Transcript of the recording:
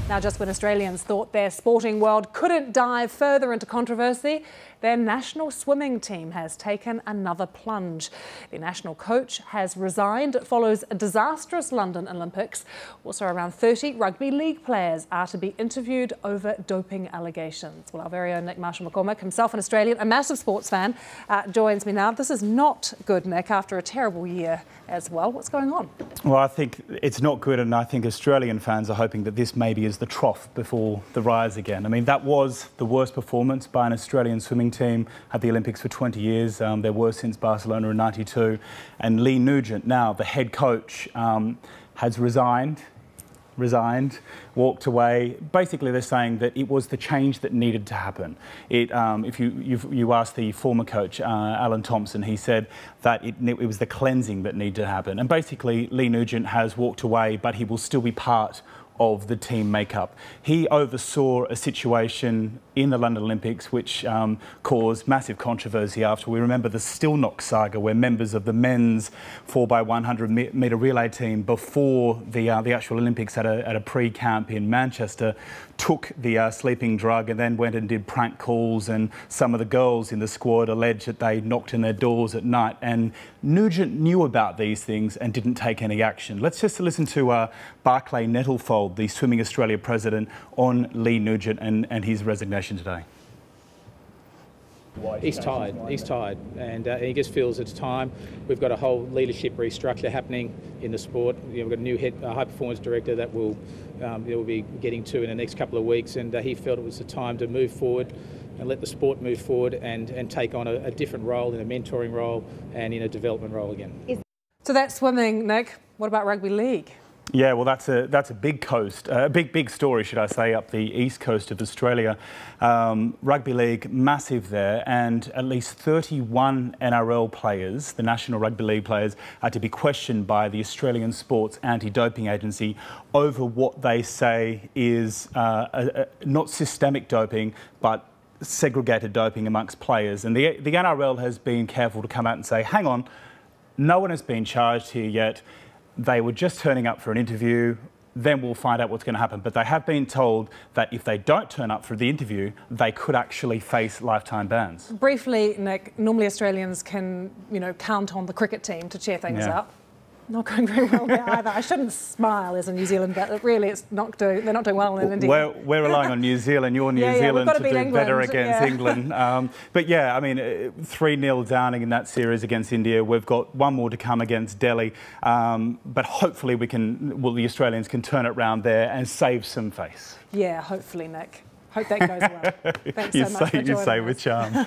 Now, just when Australians thought their sporting world couldn't dive further into controversy, their national swimming team has taken another plunge. The national coach has resigned. It follows a disastrous London Olympics. Also, around 30 rugby league players are to be interviewed over doping allegations. Well, our very own Nick Marshall-McCormack, himself an Australian, a massive sports fan, joins me now. This is not good, Nick, after a terrible year as well. What's going on? Well, I think it's not good, and I think Australian fans are hoping that this maybe is the trough before the rise again. I mean, that was the worst performance by an Australian swimming team at the Olympics for 20 years. Their worst since Barcelona in '92. And Leigh Nugent, now the head coach, has resigned, walked away. Basically, they're saying that it was the change that needed to happen. If you ask the former coach, Alan Thompson, he said that it was the cleansing that needed to happen. And basically, Leigh Nugent has walked away, but he will still be part of the team makeup. He oversaw a situation in the London Olympics which caused massive controversy after. We remember the Stillnock saga, where members of the men's 4x100 metre relay team before the actual Olympics at a pre-camp in Manchester took the sleeping drug and then went and did prank calls, and some of the girls in the squad alleged that they knocked on their doors at night, and Nugent knew about these things and didn't take any action. Let's just listen to Barclay Nettlefold, the Swimming Australia president, on Leigh Nugent and his resignation today. He's tired, and he just feels it's time. We've got a whole leadership restructure happening in the sport. We've got a new high performance director that we'll be getting to in the next couple of weeks, and he felt it was the time to move forward and let the sport move forward and take on a different role, in a mentoring role and in a development role again. So that's swimming, Nick. What about rugby league? Yeah, well, that's a big coast, a big story, should I say, up the east coast of Australia. Rugby league, massive there, and at least 31 NRL players, the National Rugby League players, are to be questioned by the Australian Sports Anti-Doping Agency over what they say is not systemic doping, but segregated doping amongst players. And the NRL has been careful to come out and say, hang on, no one has been charged here yet. They were just turning up for an interview, then we'll find out what's going to happen. But they have been told that if they don't turn up for the interview, they could actually face lifetime bans. Briefly, Nick, normally Australians can, count on the cricket team to cheer things up. Not going very well there either. I shouldn't smile as a New Zealand, but really it's they're not doing well in India. We're relying on New Zealand, your New Zealand, to do better against England. But yeah, I mean, 3-0 down in that series against India. We've got one more to come against Delhi. But hopefully the Australians can turn it around there and save some face. Yeah, hopefully, Nick. Hope that goes well. Thanks so much for joining us. You say with charm.